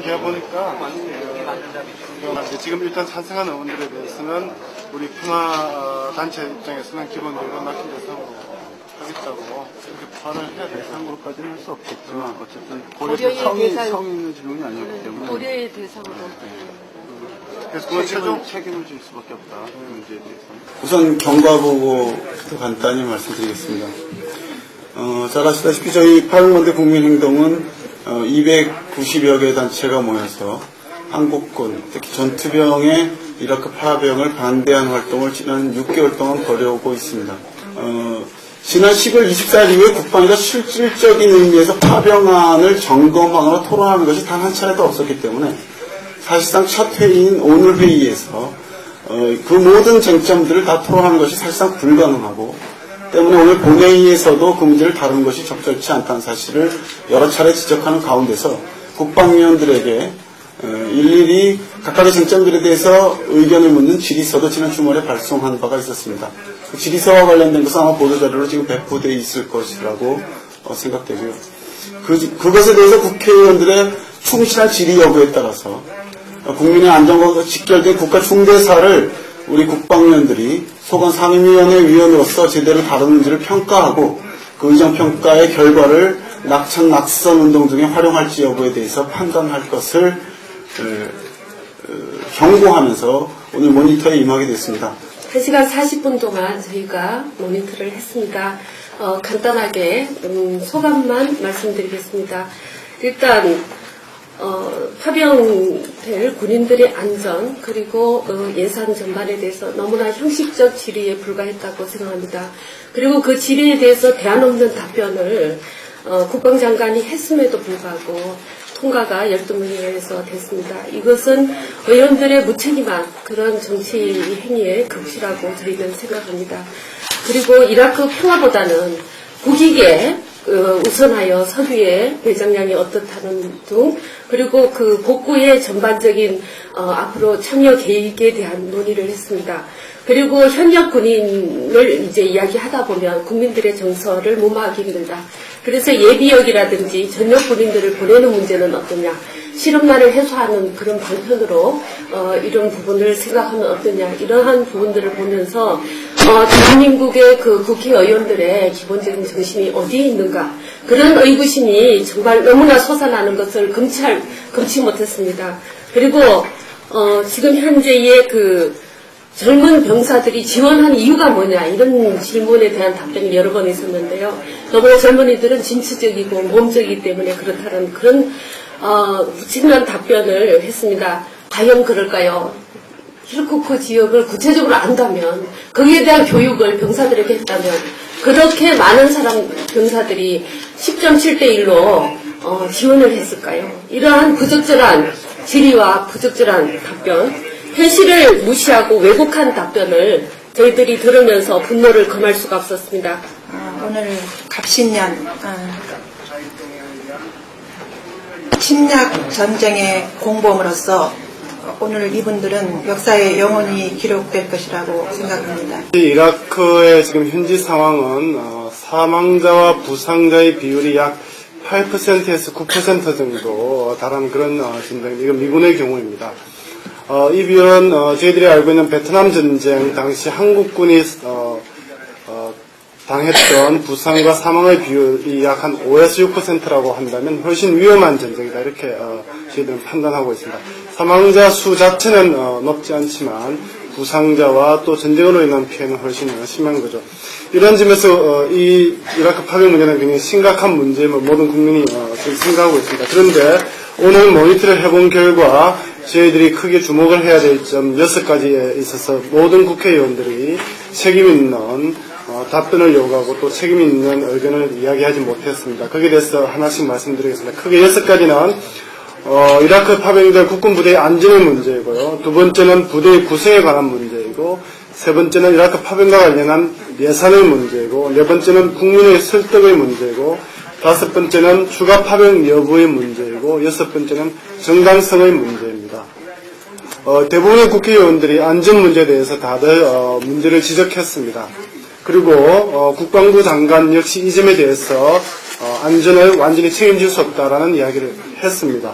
제가 보니까 지금 일단 찬성하는 의원들에 대해서는 우리 평화단체 입장에서는 기본적으로 낙인 대상으로 하겠다고 이렇게 발언을 해야 될 상으로까지는 할 수 없겠지만 어쨌든 고려의 성인의 질문이 아니었기 때문에 고려의 대상으로. 그래서 그건 최종 책임을 질 수밖에 없다. 그 문제에 대해서. 우선 경과보고부터 간단히 말씀드리겠습니다. 잘 아시다시피 저희 파병반대 국민행동은 290여 개 단체가 모여서 한국군, 특히 전투병의 이라크 파병을 반대한 활동을 지난 6개월 동안 벌여오고 있습니다. 지난 10월 24일 이후에 국방위가 실질적인 의미에서 파병안을 점검하거나 토론하는 것이 단 한 차례도 없었기 때문에 사실상 첫 회의인 오늘 회의에서 그 모든 쟁점들을 다 토론하는 것이 사실상 불가능하고 때문에 오늘 본회의에서도 그 문제를 다루는 것이 적절치 않다는 사실을 여러 차례 지적하는 가운데서 국방위원들에게 일일이 각각의 쟁점들에 대해서 의견을 묻는 질의서도 지난 주말에 발송한 바가 있었습니다. 그 질의서와 관련된 것은 아마 보도자료로 지금 배포되어 있을 것이라고 생각되고요. 그것에 대해서 국회의원들의 충실한 질의 여부에 따라서 국민의 안전과 직결된 국가 중대사를 우리 국방위원들이 소관 상임위원회 위원으로서 제대로 다루는지를 평가하고 그 의정평가의 결과를 낙천, 낙선 운동 등에 활용할지 여부에 대해서 판단할 것을 경고하면서 오늘 모니터에 임하게 됐습니다. 1시간 40분 동안 저희가 모니터를 했습니다. 간단하게 소감만 말씀드리겠습니다. 일단 파병될 군인들의 안전 그리고 예산 전반에 대해서 너무나 형식적 질의에 불과했다고 생각합니다. 그리고 그 질의에 대해서 대안 없는 답변을 국방장관이 했음에도 불구하고 통과가 12명에서 됐습니다. 이것은 의원들의 무책임한 그런 정치 행위의 극치라고 저희는 생각합니다. 그리고 이라크 평화보다는 국익에 우선하여 석유의 배정량이 어떻다는 등 그리고 그 복구의 전반적인 앞으로 참여 계획에 대한 논의를 했습니다. 그리고 현역 군인을 이제 이야기하다 보면 국민들의 정서를 무마하기 힘들다. 그래서 예비역이라든지 전역 군인들을 보내는 문제는 어떠냐. 실업난을 해소하는 그런 방편으로 이런 부분을 생각하면 어떠냐. 이러한 부분들을 보면서 대한민국의 그 국회의원들의 기본적인 정신이 어디에 있는가. 그런 의구심이 정말 너무나 솟아나는 것을 금치 못했습니다. 그리고 지금 현재의 그 젊은 병사들이 지원한 이유가 뭐냐 이런 질문에 대한 답변이 여러 번 있었는데요. 너무나 젊은이들은 진취적이고 모험적이기 때문에 그렇다는 그런 무책임한 답변을 했습니다. 과연 그럴까요? 키르쿠크 지역을 구체적으로 안다면 거기에 대한 교육을 병사들에게 했다면 그렇게 많은 병사들이 10.7대1로 지원을 했을까요? 이러한 부적절한 질의와 부적절한 답변 현실을 무시하고 왜곡한 답변을 저희들이 들으면서 분노를 금할 수가 없었습니다. 오늘 갑신년 침략 전쟁의 공범으로서 오늘 이분들은 역사에 영원히 기록될 것이라고 생각합니다. 이라크의 지금 현지 상황은 사망자와 부상자의 비율이 약 8%에서 9% 정도 달하는 그런 진단입니다. 이건 미군의 경우입니다. 이 비율은 저희들이 알고 있는 베트남 전쟁 당시 한국군이 당했던 부상과 사망의 비율이 약 한 5에서 6%라고 한다면 훨씬 위험한 전쟁이다 이렇게 저희들은 판단하고 있습니다. 사망자 수 자체는 높지 않지만 부상자와 또 전쟁으로 인한 피해는 훨씬 심한 거죠. 이런 점에서 이 이라크 파병 문제는 굉장히 심각한 문제임을 모든 국민이 지금 생각하고 있습니다. 그런데 오늘 모니터를 해본 결과 저희들이 크게 주목을 해야 될 점 6가지에 있어서 모든 국회의원들이 책임 있는 답변을 요구하고 또 책임 있는 의견을 이야기하지 못했습니다. 거기에 대해서 하나씩 말씀드리겠습니다. 크게 6가지는 이라크 파병될 국군 부대의 안전의 문제이고요. 두 번째는 부대의 구성에 관한 문제이고, 세 번째는 이라크 파병과 관련한 예산의 문제이고, 네 번째는 국민의 설득의 문제이고, 다섯 번째는 추가 파병 여부의 문제이고, 여섯 번째는 정당성의 문제입니다. 대부분의 국회의원들이 안전 문제에 대해서 다들 문제를 지적했습니다. 그리고 국방부 장관 역시 이 점에 대해서 안전을 완전히 책임질 수 없다라는 이야기를 했습니다.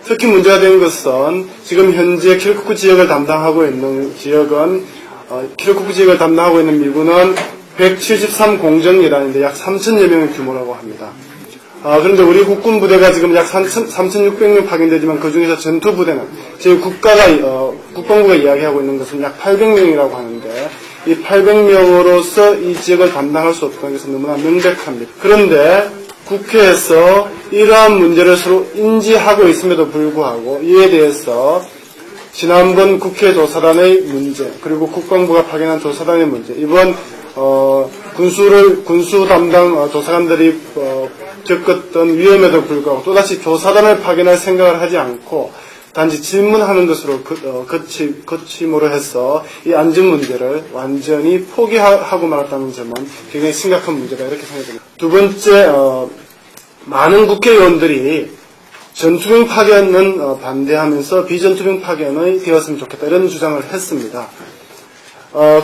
특히 문제가 된 것은 지금 현재 키르쿠크 지역을 담당하고 있는 지역은 키르쿠크 지역을 담당하고 있는 미군은 173 공정예단인데 약 3,000여 명의 규모라고 합니다. 그런데 우리 국군 부대가 지금 약 3,600명 파견되지만 그 중에서 전투 부대는 저희 국방부가 이야기하고 있는 것은 약 800명이라고 하는데 이 800명으로서 이 지역을 담당할 수 없다는 것은 너무나 명백합니다. 그런데 국회에서 이러한 문제를 서로 인지하고 있음에도 불구하고 이에 대해서 지난번 국회 조사단의 문제 그리고 국방부가 파견한 조사단의 문제 이번 군수 담당 조사관들이 겪었던 위험에도 불구하고 또다시 조사단을 파견할 생각을 하지 않고 단지 질문하는 것으로 거침으로 해서 이 안전 문제를 완전히 포기하고 말았다는 점은 굉장히 심각한 문제다 이렇게 생각합니다. 두 번째, 많은 국회의원들이 전투병 파견은 반대하면서 비전투병 파견이 되었으면 좋겠다 이런 주장을 했습니다.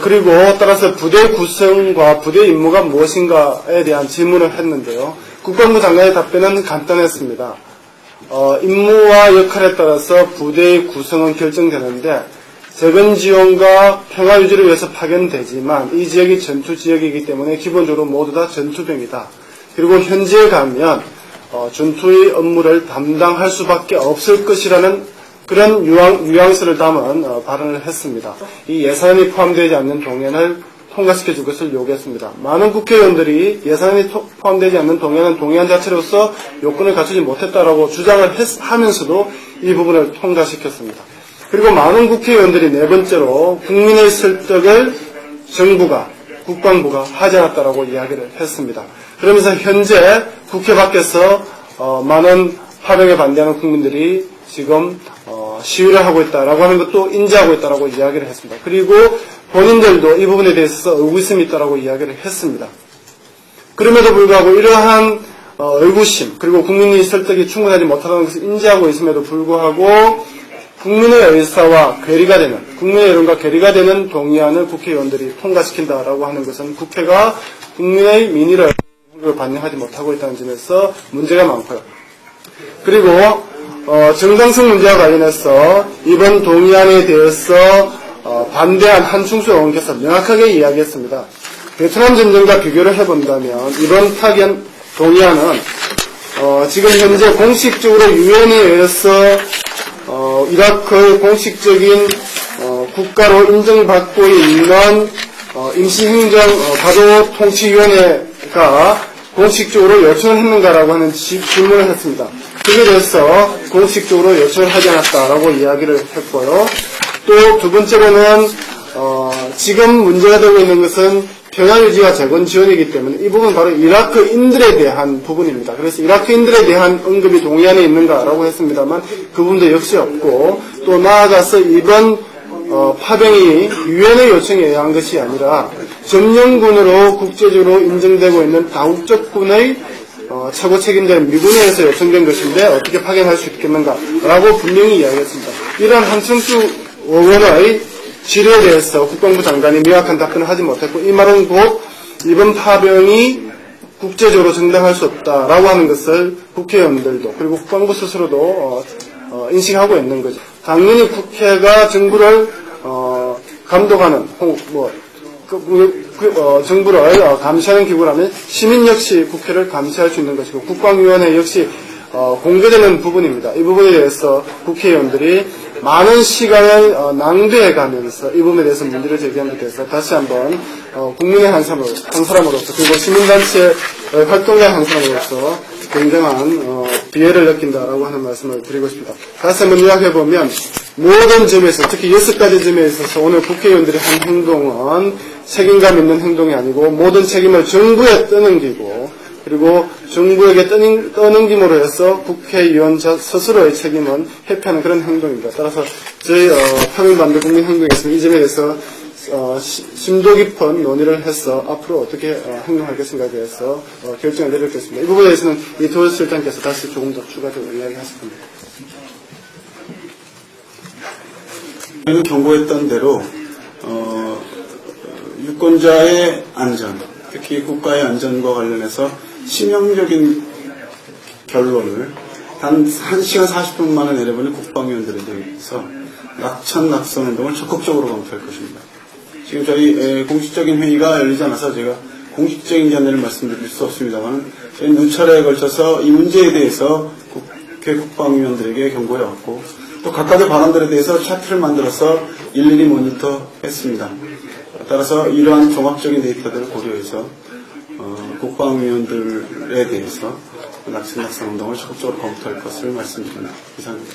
그리고 따라서 부대 구성과 부대 임무가 무엇인가에 대한 질문을 했는데요. 국방부 장관의 답변은 간단했습니다. 임무와 역할에 따라서 부대의 구성은 결정되는데 재건 지원과 평화 유지를 위해서 파견되지만 이 지역이 전투 지역이기 때문에 기본적으로 모두 다 전투병이다. 그리고 현지에 가면 전투의 업무를 담당할 수밖에 없을 것이라는 그런 뉘앙스를 담은 발언을 했습니다. 이 예산이 포함되지 않는 동의안을 통과시켜줄 것을 요구했습니다. 많은 국회의원들이 예산이 포함되지 않는 동의안 자체로서 요건을 갖추지 못했다라고 주장을 하면서도 이 부분을 통과시켰습니다. 그리고 많은 국회의원들이 네 번째로 국민의 설득을 정부가, 국방부가 하지 않았다라고 이야기를 했습니다. 그러면서 현재 국회 밖에서 많은 파병에 반대하는 국민들이 지금 시위를 하고 있다라고 하는 것도 인지하고 있다라고 이야기를 했습니다. 그리고 본인들도 이 부분에 대해서 의구심이 있다라고 이야기를 했습니다. 그럼에도 불구하고 이러한 의구심 그리고 국민의 설득이 충분하지 못하다는 것을 인지하고 있음에도 불구하고 국민의 의사와 괴리가 되는 국민의 여론과 괴리가 되는 동의안을 국회의원들이 통과시킨다라고 하는 것은 국회가 국민의 민의를 반영하지 못하고 있다는 점에서 문제가 많고요. 그리고 정당성 문제와 관련해서 이번 동의안에 대해서 반대한 한충수 의원께서 명확하게 이야기했습니다. 베트남 전쟁과 비교를 해본다면 이번 파견 동의안은 지금 현재 공식적으로 유엔에 의해서 이라크의 공식적인 국가로 인정받고 있는 임시행정 가도통치위원회가 공식적으로 요청을 했는가라고 하는 질문을 했습니다. 그에 대해서 공식적으로 요청을 하지 않았다라고 이야기를 했고요. 또 두 번째로는 지금 문제가 되고 있는 것은 평화유지와 재건 지원이기 때문에 이 부분은 바로 이라크인들에 대한 부분입니다. 그래서 이라크인들에 대한 언급이 동의안에 있는가라고 했습니다만 그 부분도 역시 없고 또 나아가서 이번 파병이 유엔의 요청에 의한 것이 아니라 점령군으로 국제적으로 인정되고 있는 다국적군의 최고 책임자인 미군에 의해서 요청된 것인데 어떻게 파견할 수 있겠는가라고 분명히 이야기했습니다. 이러한 한충수 의원의 질의에 대해서 국방부 장관이 명확한 답변을 하지 못했고 이 말은 곧 이번 파병이 국제적으로 정당할 수 없다라고 하는 것을 국회의원들도 그리고 국방부 스스로도 인식하고 있는 거죠. 당연히 국회가 정부를 감독하는 정부를 감시하는 기구라면 시민 역시 국회를 감시할 수 있는 것이고 국방위원회 역시 공개되는 부분입니다. 이 부분에 대해서 국회의원들이 많은 시간을 낭비해가면서 이 부분에 대해서 문제를 제기한 것 대해서 다시 한번 국민의 한 사람으로서 그리고 시민단체 활동가의 한 사람으로서 굉장한 비애를 느낀다라고 하는 말씀을 드리고 싶습니다. 다시 한번 요약해보면 모든 점에서 특히 6가지 점에 있어서 오늘 국회의원들이 한 행동은 책임감 있는 행동이 아니고 모든 책임을 정부에 떠넘기고 그리고 정부에게 떠넘김으로 해서 국회의원 스스로의 책임은 회피하는 그런 행동입니다. 따라서 저희 파병반대 국민행동에서 이 점에 대해서 심도 깊은 논의를 해서 앞으로 어떻게 행동할 것인가에 대해서 결정을 내리겠습니다. 이 부분에 대해서는 이토 실장께서 다시 조금 더 추가적으로 이야기하실 겁니다. 저희는 경고했던 대로 유권자의 안전, 특히 국가의 안전과 관련해서 치명적인 결론을 단 1시간 40분 만에 내려보낸 국방위원들에 대해서 낙천 낙선 운동을 적극적으로 검토할 것입니다. 지금 저희 공식적인 회의가 열리지 않아서 제가 공식적인 견해를 말씀드릴 수 없습니다만 저희 누차례에 걸쳐서 이 문제에 대해서 국회 국방위원들에게 경고해왔고 또 각각의 발언들에 대해서 차트를 만들어서 일일이 모니터했습니다. 따라서 이러한 종합적인 데이터들을 고려해서 국방위원들에 대해서 낙천 낙선 운동을 적극적으로 검토할 것을 말씀드립니다. 이상입니다.